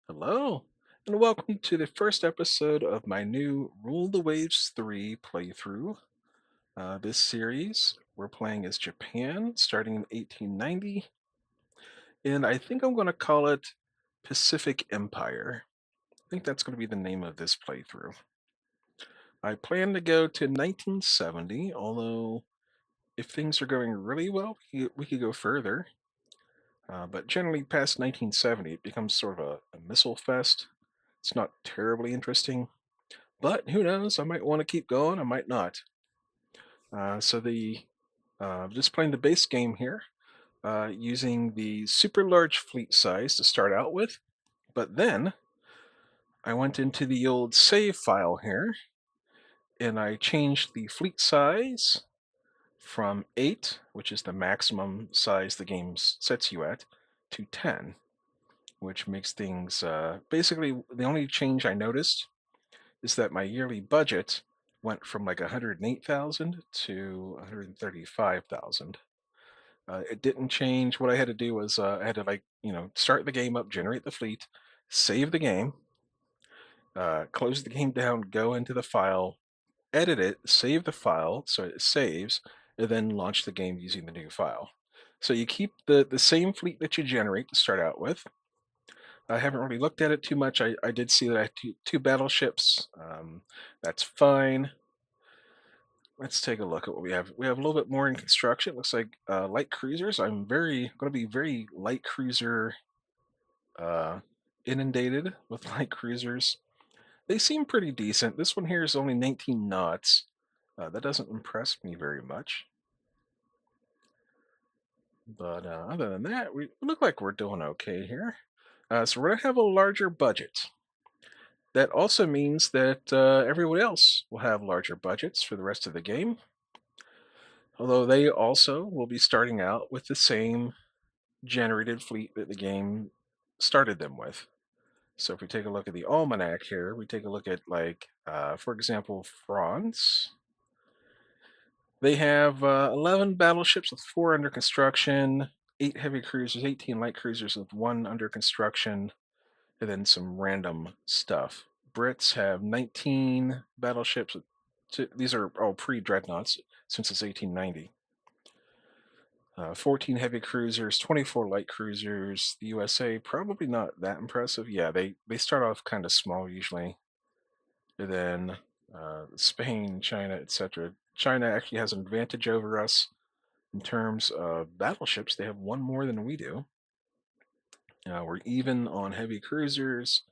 Hello, and welcome to the first episode of my new Rule the Waves 3 playthrough. This series, we're playing as Japan starting in 1890, and I think I'm going to call it Pacific Empire. I think that's going to be the name of this playthrough. I plan to go to 1970, although if things are going really well, we could go further. But generally, past 1970, it becomes sort of a missile fest. It's not terribly interesting. But who knows? I might want to keep going. I might not. Just playing the base game here, using the super large fleet size to start out with. But then I went into the old save file here, and I changed the fleet size from 8, which is the maximum size the game sets you at, to 10, which makes things basically the only change I noticed is that my yearly budget went from like 108,000 to 135,000. It didn't change. What I had to do was I had to start the game up, generate the fleet, save the game, close the game down, go into the file, edit it, save the file so it saves, and then launch the game using the new file. So you keep the same fleet that you generate to start out with. I haven't really looked at it too much. I did see that I have two battleships. That's fine. Let's take a look at what we have. We have a little bit more in construction. It looks like light cruisers. I'm very going to be very light cruiser uh, inundated with light cruisers. They seem pretty decent. This one here is only 19 knots. That doesn't impress me very much. But other than that, we look like we're doing okay here. So we're going to have a larger budget. That also means that everyone else will have larger budgets for the rest of the game, although they also will be starting out with the same generated fleet that the game started them with. So if we take a look at the almanac here, we take a look at for example, France. They have 11 battleships with 4 under construction, 8 heavy cruisers, 18 light cruisers with 1 under construction, and then some random stuff. Brits have 19 battleships. These are all pre-dreadnoughts since it's 1890. 14 heavy cruisers, 24 light cruisers. The USA probably not that impressive. Yeah, they start off kind of small usually. And then Spain, China, etc. China actually has an advantage over us in terms of battleships. They have one more than we do. We're even on heavy cruisers.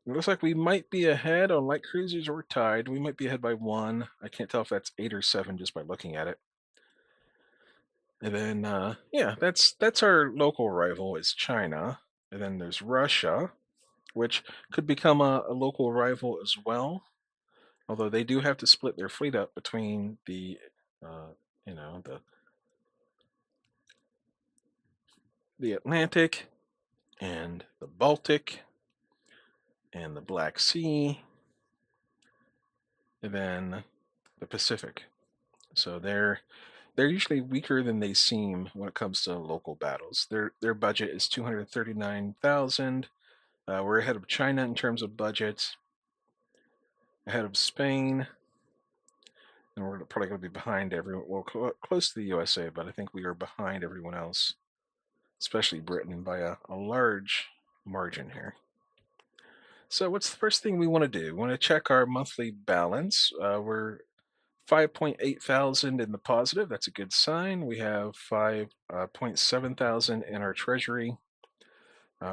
It looks like we might be ahead on light cruisers or tied. We might be ahead by 1. I can't tell if that's 8 or 7 just by looking at it. And then, yeah, that's our local rival is China. And then there's Russia, which could become a local rival as well. Although they do have to split their fleet up between uh, you know, the Atlantic and the Baltic and the Black Sea, and then the Pacific. So they're usually weaker than they seem when it comes to local battles. Their budget is 239,000. We're ahead of China in terms of budget, ahead of Spain, and we're probably going to be behind everyone. Well, close to the USA, but I think we are behind everyone else, especially Britain, by a large margin here. So, what's the first thing we want to do? We want to check our monthly balance. We're 5.8 thousand in the positive. That's a good sign. We have 5.7 thousand in our treasury.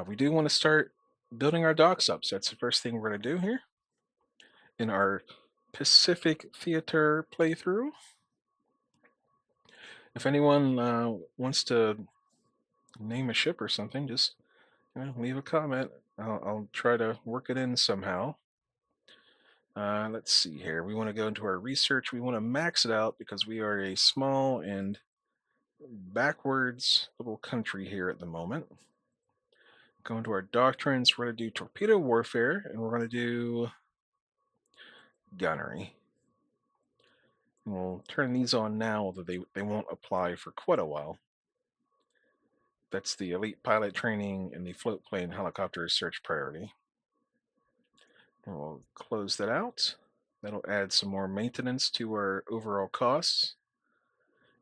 We do want to start building our docks up. So that's the first thing we're going to do here in our Pacific Theater playthrough. If anyone wants to name a ship or something, just leave a comment. I'll try to work it in somehow. Let's see here. We want to go into our research. We want to max it out because we are a small and backwards little country here at the moment. Go into our doctrines. We're going to do torpedo warfare, and we're going to do gunnery. And we'll turn these on now, although they won't apply for quite a while. That's the elite pilot training and the float plane helicopter search priority. We'll close that out. That'll add some more maintenance to our overall costs.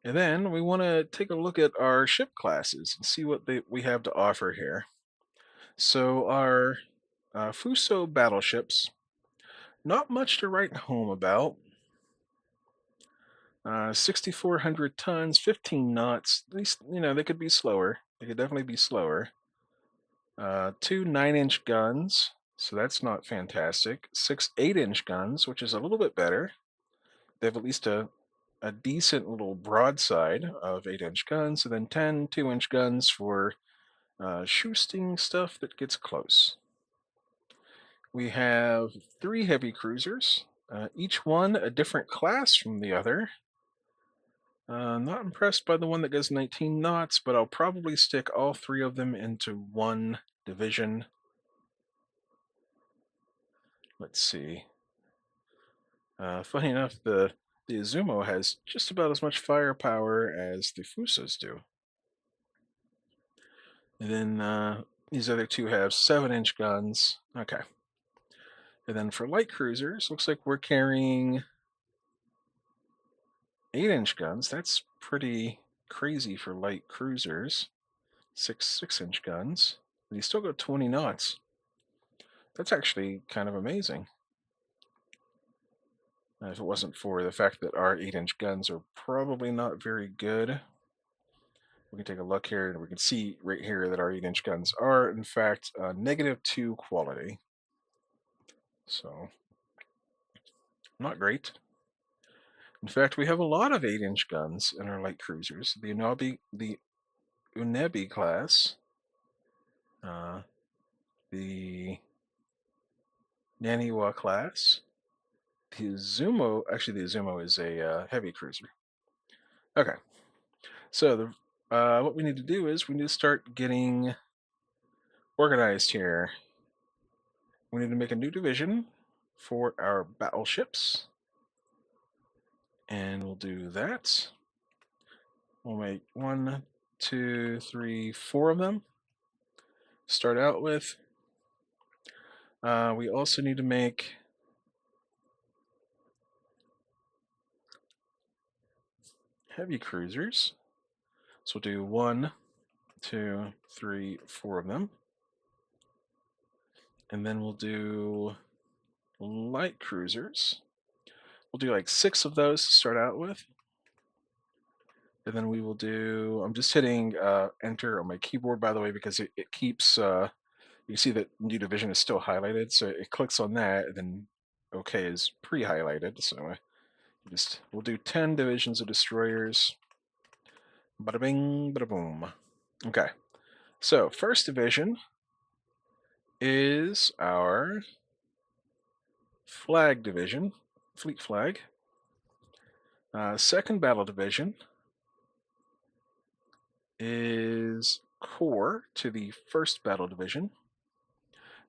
And then we want to take a look at our ship classes and see what we have to offer here. So our Fuso battleships, not much to write home about. 6,400 tons, 15 knots. At least, they could be slower. They could definitely be slower. Two 9-inch guns, so that's not fantastic. Six 8-inch guns, which is a little bit better. They have at least a decent little broadside of 8-inch guns, and then 10 2-inch guns for shooting stuff that gets close. We have 3 heavy cruisers, each one a different class from the other. Not impressed by the one that goes 19 knots, but I'll probably stick all 3 of them into one division. Let's see. Funny enough, the Izumo has just about as much firepower as the Fusas do. And then these other 2 have 7-inch guns. Okay. And then for light cruisers, looks like we're carrying 8-inch guns. That's pretty crazy for light cruisers. 6-inch guns. And you still go 20 knots. That's actually kind of amazing. If it wasn't for the fact that our 8-inch guns are probably not very good. We can take a look here and we can see right here that our 8-inch guns are in fact -2 quality. So not great. In fact, we have a lot of 8-inch guns in our light cruisers. The Unebi class, the Naniwa class, the Izumo. Actually, the Izumo is a heavy cruiser. Okay, so what we need to do is we need to start getting organized here. We need to make a new division for our battleships. And we'll do that. We'll make 1, 2, 3, 4 of them. Start out with. We also need to make heavy cruisers. So we'll do 1, 2, 3, 4 of them. And then we'll do light cruisers. We'll do like 6 of those to start out with. And then we will do, I'm just hitting enter on my keyboard, by the way, because it keeps, you can see that new division is still highlighted. So it clicks on that, and then OK is pre-highlighted. So we'll do 10 divisions of destroyers. Bada bing, bada boom. Okay. So first division is our flag division, fleet flag. Second battle division is core to the first battle division.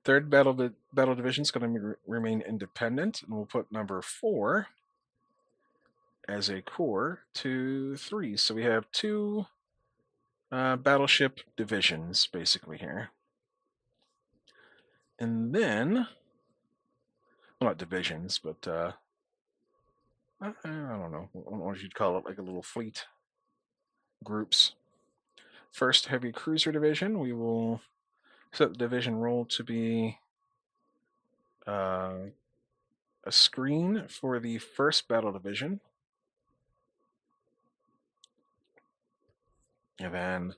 Third battle division is going to remain independent, and we'll put number 4 as a core to 3. So we have 2 battleship divisions basically here. And then, well, not divisions, but I don't know what you'd call it, like a little fleet groups. First heavy cruiser division, we will set the division role to be a screen for the first battle division. And then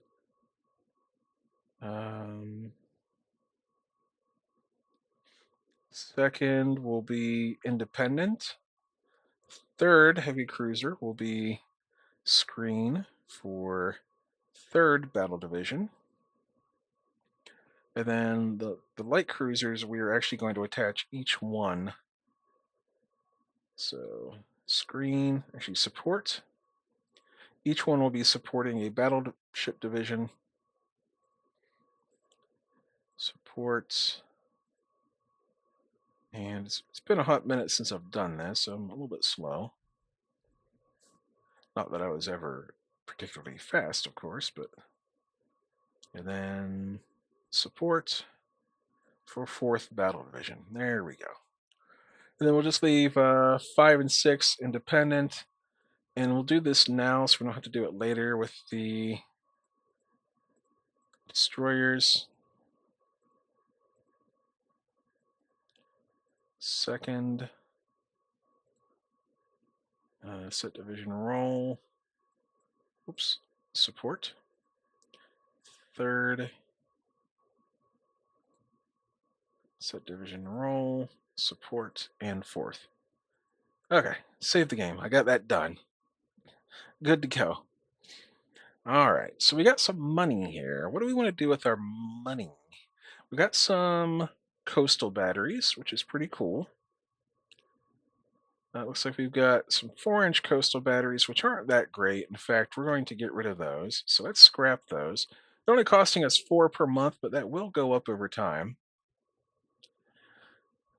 second will be independent. Third heavy cruiser will be screen for third battle division. And then the light cruisers, we are actually going to attach each one. So screen, actually support. Each one will be supporting a battleship division. Support. And it's been a hot minute since I've done this, so I'm a little bit slow. Not that I was ever particularly fast, of course, but. And then support for fourth battle division. There we go. And then we'll just leave 5 and 6 independent. And we'll do this now so we don't have to do it later with the destroyers. Second, set division roll. Oops, support. Third, set division roll, support, and fourth. Okay, save the game. I got that done. Good to go. All right, so we got some money here. What do we want to do with our money? We got some coastal batteries, which is pretty cool. It looks like we've got some 4-inch coastal batteries, which aren't that great. In fact, we're going to get rid of those. So let's scrap those. They're only costing us 4 per month, but that will go up over time.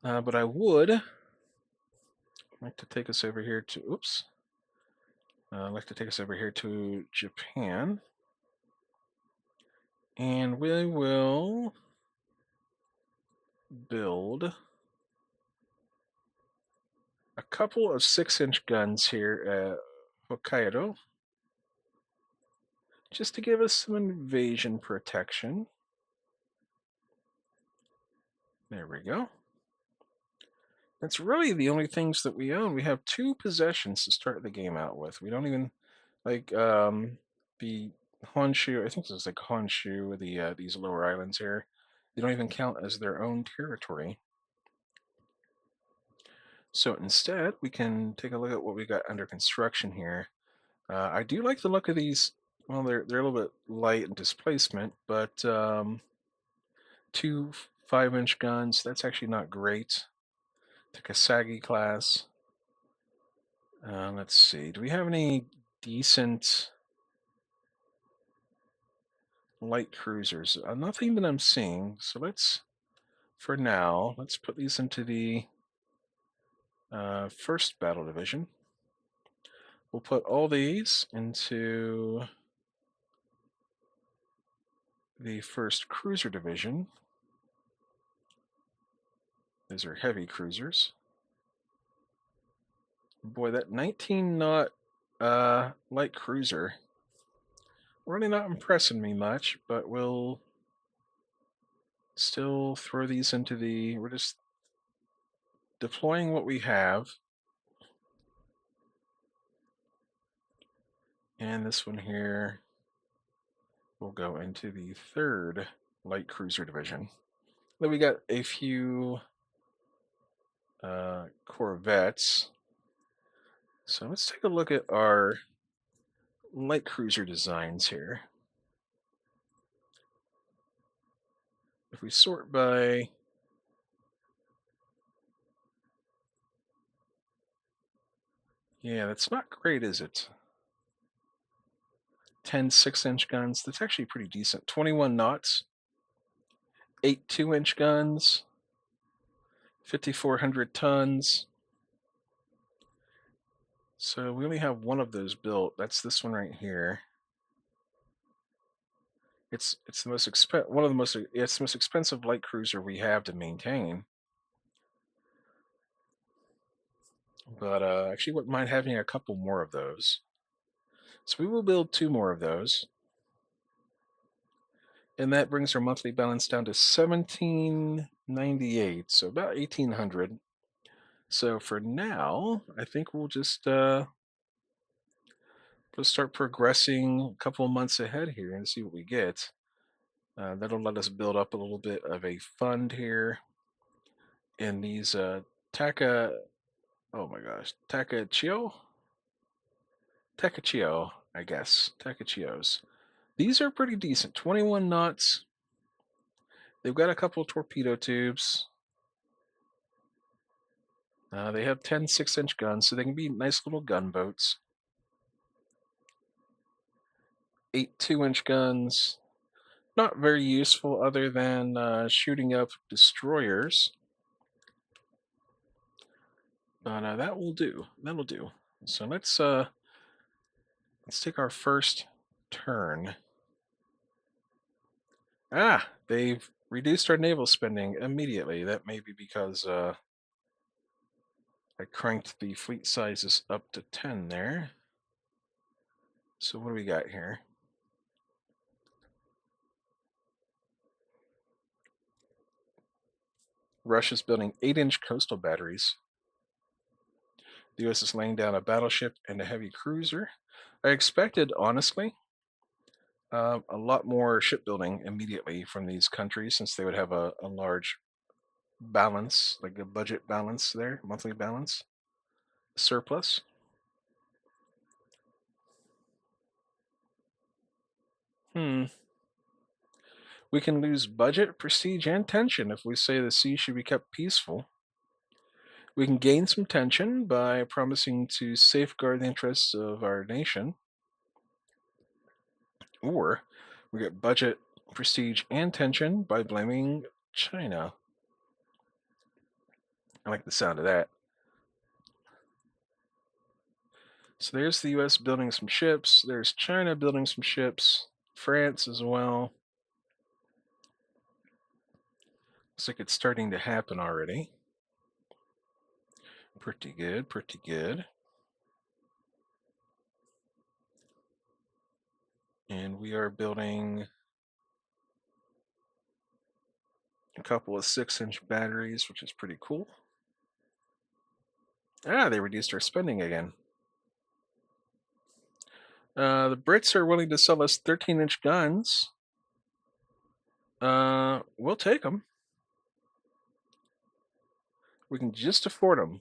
But I would like to take us over here to, oops. I'd like to take us over here to Japan. And we will build a couple of 6-inch guns here at Hokkaido, just to give us some invasion protection. There we go. That's really the only things that we own. We have 2 possessions to start the game out with. We don't even like the Honshu. I think this is like Honshu, these lower islands here. They don't even count as their own territory. So instead, we can take a look at what we got under construction here. I do like the look of these. Well, they're a little bit light in displacement, but 2 5-inch guns. That's actually not great. Takasagi class. Let's see. Do we have any decent light cruisers? Nothing that I'm seeing. So for now, let's put these into the first battle division. We'll put all these into the first cruiser division. These are heavy cruisers. Boy, that 19 knot light cruiser really not impressing me much, but we'll still throw these into the, we're just deploying what we have. And this one here will go into the third light cruiser division. Then we got a few corvettes. So let's take a look at our light cruiser designs here. If we sort by yeah, that's not great, is it? 10 6-inch guns. That's actually pretty decent. 21 knots. 8 2-inch guns. 5,400 tons. So we only have one of those built. That's this one right here. It's the most it's the most expensive light cruiser we have to maintain. But actually wouldn't mind having a couple more of those. So we will build 2 more of those. And that brings our monthly balance down to 1798, so about 1800. So for now, I think we'll just let's start progressing a couple of months ahead here and see what we get. That'll let us build up a little bit of a fund here in these Taka. Oh my gosh, Takachio, I guess Takachios. These are pretty decent. 21 knots. They've got a couple of torpedo tubes. They have 10 6-inch guns, so they can be nice little gunboats. 8 2-inch guns. Not very useful other than shooting up destroyers. But that will do. That'll do. So let's take our first turn. Ah, they've reduced our naval spending immediately. That may be because I cranked the fleet sizes up to 10 there. So what do we got here? Russia's building 8-inch coastal batteries. The US is laying down a battleship and a heavy cruiser. I expected, honestly, a lot more shipbuilding immediately from these countries since they would have a large balance, like a budget balance there, monthly balance, surplus. Hmm. We can lose budget, prestige, and tension if we say the sea should be kept peaceful. We can gain some tension by promising to safeguard the interests of our nation, or we get budget, prestige, and tension by blaming China. I like the sound of that. So there's the US building some ships, there's China building some ships, France as well. Looks like it's starting to happen already. Pretty good, pretty good. And we are building a couple of 6-inch batteries, which is pretty cool. Ah, they reduced our spending again. The Brits are willing to sell us 13-inch guns. We'll take them. We can just afford them.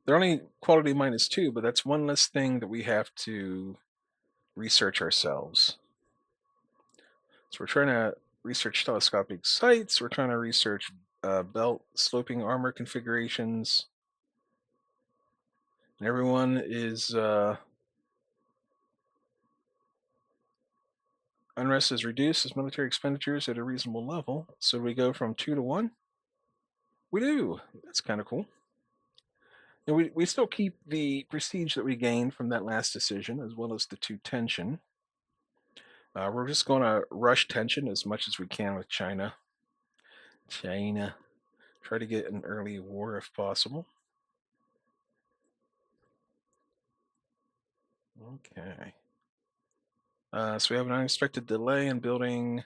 They're only quality -2, but that's one less thing that we have to research ourselves. So we're trying to research telescopic sights. We're trying to research belt sloping armor configurations. And everyone is unrest is reduced as military expenditures at a reasonable level. So we go from 2 to 1. We do. That's kind of cool. And we still keep the prestige that we gained from that last decision, as well as the 2 tension. We're just going to rush tension as much as we can with China. China. Try to get an early war if possible. Okay. So we have an unexpected delay in building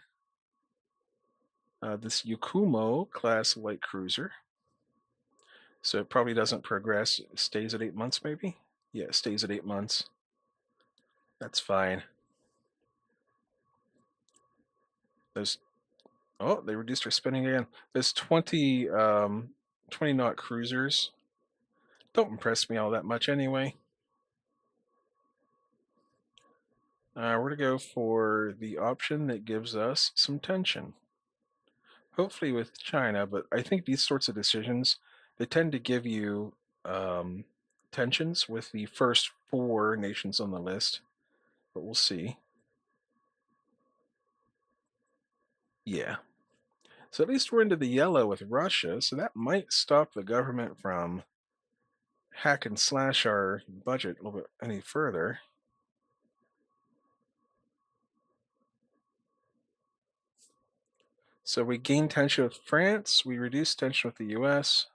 this Yakumo class light cruiser. So it probably doesn't progress. It stays at 8 months, maybe? Yeah, it stays at 8 months. That's fine. Those, oh, they reduced our spending again. Those 20 knot cruisers don't impress me all that much anyway. We're going to go for the option that gives us some tension. Hopefully with China, but I think these sorts of decisions, they tend to give you tensions with the first 4 nations on the list, but we'll see. Yeah. So at least we're into the yellow with Russia, so that might stop the government from hack and slash our budget a little bit any further. So we gain tension with France, we reduce tension with the US.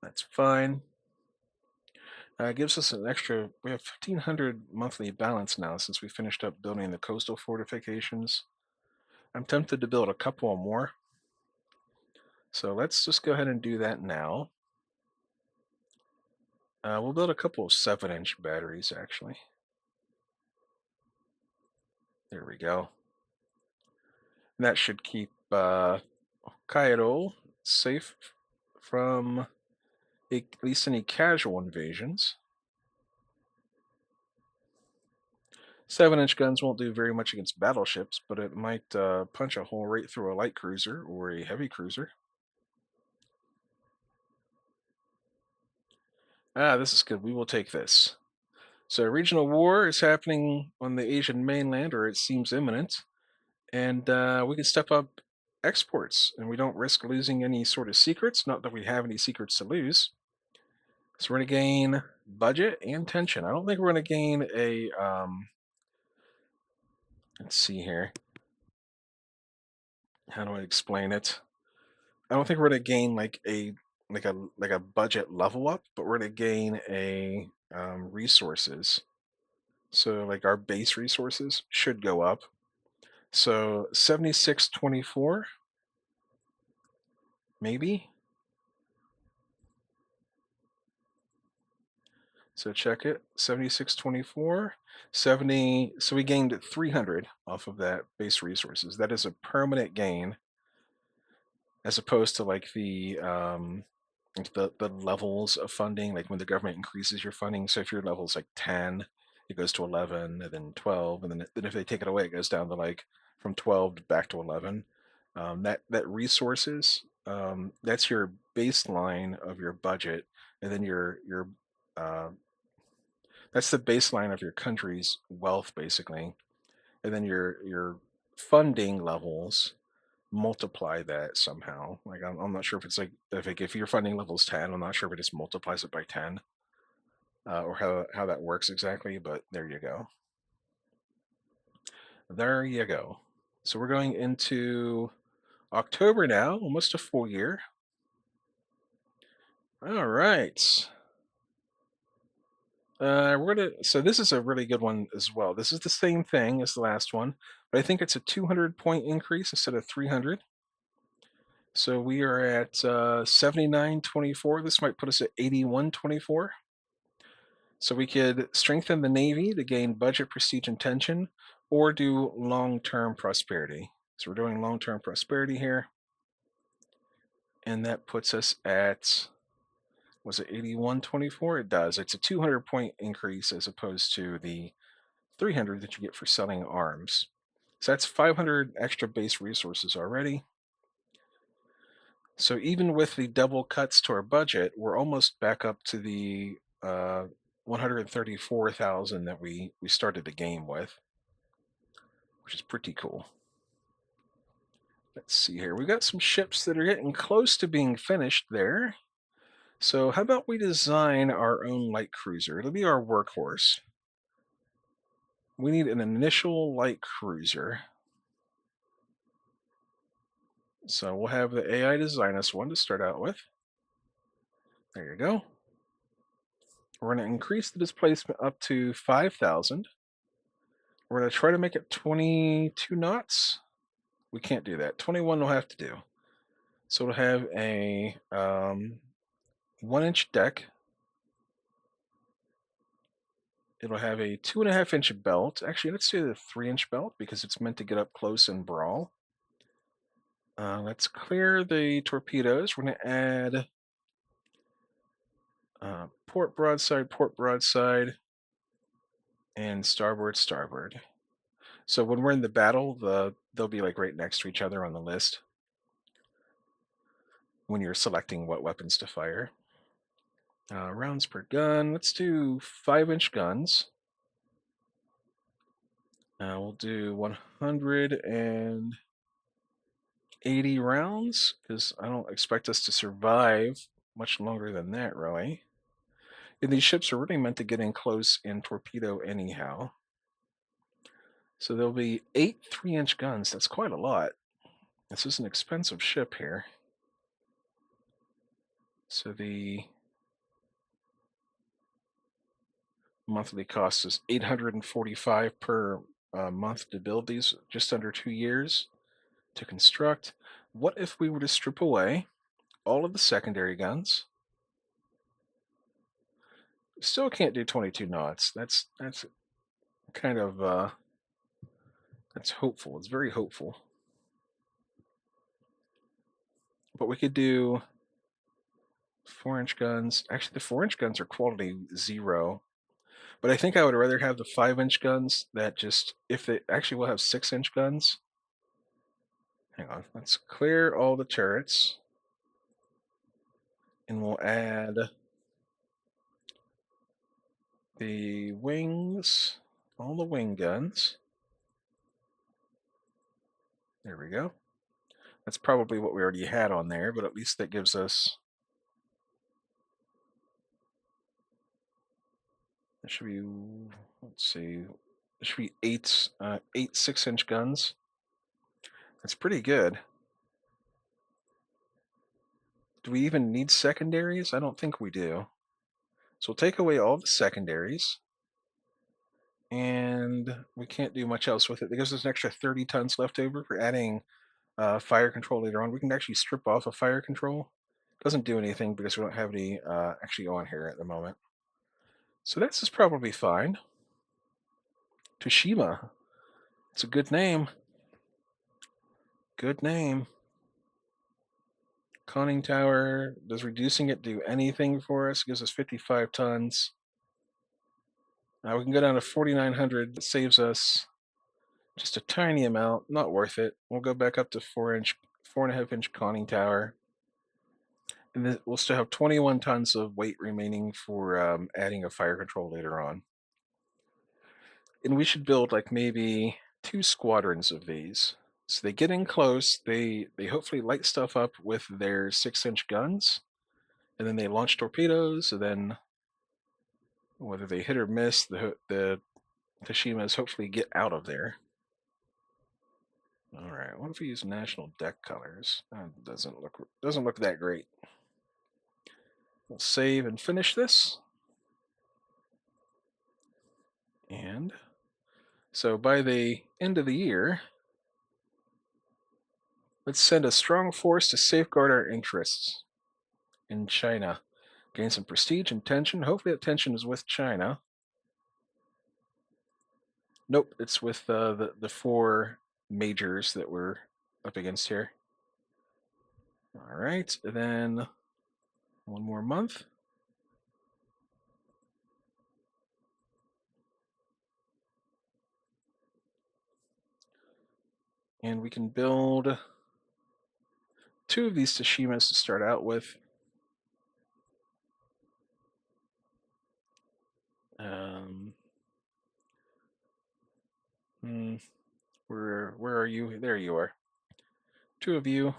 That's fine. It gives us an extra, we have 1,500 monthly balance now since we finished up building the coastal fortifications. I'm tempted to build a couple more. So let's just go ahead and do that now. We'll build a couple of 7-inch batteries, actually. There we go. And that should keep Kyoto safe from at least any casual invasions. 7-inch guns won't do very much against battleships, but it might punch a hole right through a light cruiser or a heavy cruiser. Ah, this is good. We will take this. So, regional war is happening on the Asian mainland, or it seems imminent, and we can step up exports, and we don't risk losing any sort of secrets. Not that we have any secrets to lose. So, we're going to gain budget and tension. I don't think we're going to gain a. Let's see here. How do I explain it? I don't think we're gonna gain like a budget level up, but we're gonna gain a resources. So like our base resources should go up. So 7624, maybe. So check it. 7624, 70. So we gained 300 off of that base resources. That is a permanent gain, as opposed to like the levels of funding, like when the government increases your funding. So if your level's like 10, it goes to 11, and then 12, and then if they take it away, it goes down to like from 12 back to 11. That resources, that's your baseline of your budget, and then your uh, that's the baseline of your country's wealth, basically, and then your funding levels multiply that somehow. Like I'm not sure if it's like if your funding level is 10, I'm not sure if it just multiplies it by 10, or how that works exactly. But there you go. There you go. So we're going into October now, almost a full year. All right. We're gonna. So this is a really good one as well. This is the same thing as the last one, but I think it's a 200-point increase instead of 300. So we are at 7924. This might put us at 8124. So we could strengthen the Navy to gain budget, prestige, and tension, or do long-term prosperity. So we're doing long-term prosperity here, and that puts us at, was it 8124? It does. It's a 200-point increase as opposed to the 300 that you get for selling arms. So that's 500 extra base resources already. So even with the double cuts to our budget, we're almost back up to the 134,000 that we started the game with, which is pretty cool. Let's see here. We got some ships that are getting close to being finished there. So how about we design our own light cruiser? It'll be our workhorse. We need an initial light cruiser. So we'll have the AI design us one to start out with. There you go. We're going to increase the displacement up to 5,000. We're going to try to make it 22 knots. We can't do that. 21 will have to do. So it'll have a 1-inch deck. It'll have a 2.5-inch belt. Actually, let's do the 3-inch belt because it's meant to get up close and brawl. Let's clear the torpedoes. We're going to add port broadside, and starboard. So when we're in the battle, they'll be like right next to each other on the list when you're selecting what weapons to fire. Rounds per gun. Let's do 5-inch guns. We'll do 180 rounds because I don't expect us to survive much longer than that, really. And these ships are really meant to get in close and torpedo anyhow. So there'll be 8 3-inch guns. That's quite a lot. This is an expensive ship here. So the monthly cost is 845 per month to build these, just under 2 years to construct. What if we were to strip away all of the secondary guns? Still can't do 22 knots. That's kind of that's hopeful. It's very hopeful. But we could do 4-inch guns. Actually, the 4-inch guns are quality 0. But I think I would rather have the 5-inch guns that just, if they actually will have 6-inch guns. Hang on, let's clear all the turrets. And we'll add the wings, all the wing guns. There we go. That's probably what we already had on there, but at least that gives us, it should be, let's see, it should be eight 6-inch guns. That's pretty good. Do we even need secondaries? I don't think we do. So we'll take away all the secondaries. And we can't do much else with it. It gives us an extra 30 tons left over for adding fire control later on. We can actually strip off of fire control. Doesn't do anything because we don't have any actually on here at the moment. So this is probably fine. Toshima. It's a good name. Good name. Conning tower. Does reducing it do anything for us? It gives us 55 tons. We can go down to 4,900. It saves us just a tiny amount. Not worth it. We'll go back up to 4.5 inch conning tower. And then we'll still have 21 tons of weight remaining for adding a fire control later on. And we should build like maybe 2 squadrons of these. So they get in close, they hopefully light stuff up with their 6-inch guns, and then they launch torpedoes, and then whether they hit or miss, the Toshimas hopefully get out of there. All right, what if we use national deck colors? Doesn't look that great. We'll save and finish this. And so by the end of the year, let's send a strong force to safeguard our interests in China. Gain some prestige and tension. Hopefully that tension is with China. Nope, it's with the 4 majors that we're up against here. All right, and then 1 more month. And we can build 2 of these Toshimas to start out with. Where are you? There you are. 2 of you.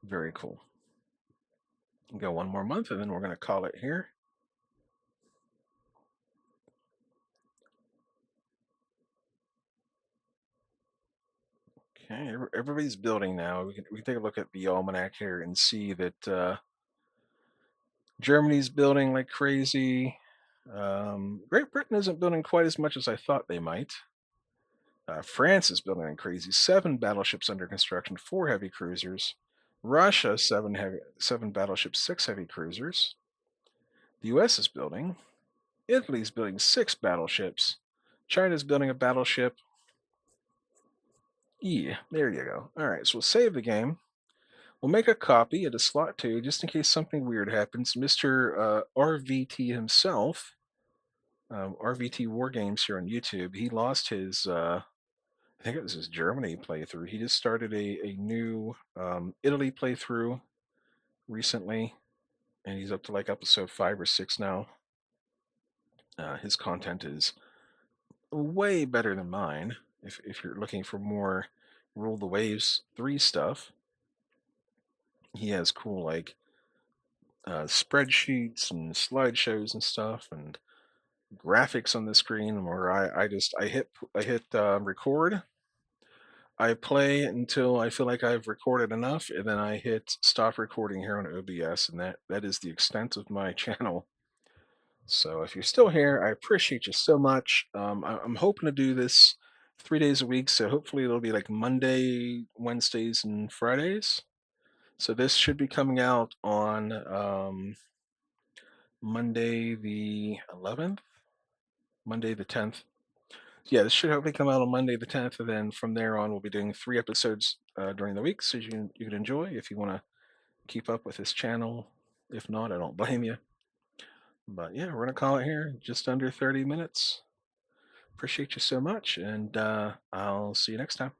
Very cool. We'll go 1 more month, and then we're going to call it here. Okay, everybody's building now. We can take a look at the almanac here and see that Germany's building like crazy. Great Britain isn't building quite as much as I thought they might. France is building like crazy. 7 battleships under construction, 4 heavy cruisers. Russia, 7 battleships, 6 heavy cruisers. The US is building. Italy's building 6 battleships. China's building a battleship. Yeah, there you go. All right, so we'll save the game. We'll make a copy at a slot 2 just in case something weird happens. Mr. RVT himself, RVT War Games here on YouTube, he lost his, I think it was his Germany playthrough. He just started a new Italy playthrough recently, and he's up to like episode 5 or 6 now. His content is way better than mine. If you're looking for more Rule the Waves 3 stuff, he has cool like spreadsheets and slideshows and stuff and graphics on the screen where I hit record. I play until I feel like I've recorded enough, and then I hit stop recording here on OBS, and that is the extent of my channel. So if you're still here, I appreciate you so much. I'm hoping to do this 3 days a week, so hopefully it'll be like Monday, Wednesdays, and Fridays. So this should be coming out on Monday the 11th, Monday the 10th. Yeah, this should hopefully come out on Monday the 10th, and then from there on we'll be doing 3 episodes during the week, so you can enjoy if you want to keep up with this channel. If not, I don't blame you. But yeah, we're gonna call it here, just under 30 minutes. Appreciate you so much, and I'll see you next time.